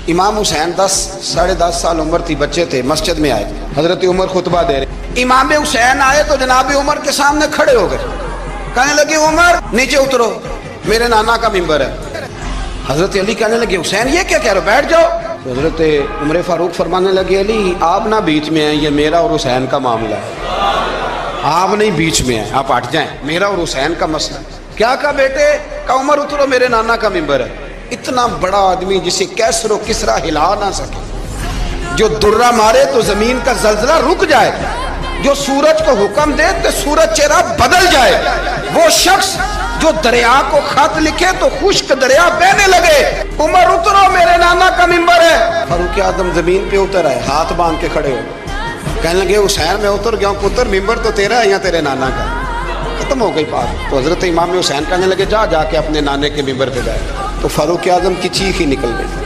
امام حسین 10-10.5 سال عمر تھی، بچے تھے، مسجد میں آئے، حضرت عمر خطبہ دے رہے، امام حسین آئے تو جناب عمر کے سامنے کھڑے ہو گئے، کہنے لگے عمر نیچے اترو، میرے نانا کا ممبر ہے۔ حضرت علی کہنے لگے حسین یہ کیا کہہ رہے ہو، بیٹھ جاؤ۔ تو حضرت عمر فاروق فرمانے لگے علی آپ نہ بیچ میں ہیں، یہ میرا اور حسین کا معاملہ ہے، آپ نہیں بیچ میں ہیں، آپ ہٹ جائیں، میرا اور حسین کا مسئلہ۔ کیا کہا بیٹے؟ کہا عمر اترو، میرے نانا کا ممبر ہے۔ اتنا بڑا آدمی جسے کیسر و کسرا ہلا نہ سکے، جو درہ مارے تو زمین کا زلزلہ رک جائے، جو سورج کو حکم دے تو سورج چہرہ بدل جائے، وہ شخص جو دریا کو خط لکھے تو خشک دریا بہنے لگے، عمر اترو میرے نانا کا ممبر ہے۔ فاروق اعظم زمین پہ اتر آئے، ہاتھ باندھ کے کھڑے ہو، کہنے لگے حسین میں اتر گیا ہوں، پتر ممبر تو تیرا ہے یا تیرے نانا کا؟ ختم ہو گئی بات۔ تو حضرت امام حسین کہنے لگے جا کے اپنے نانے کے ممبر پہ جائے، تو فاروق اعظم کی چیخ ہی نکل گئی۔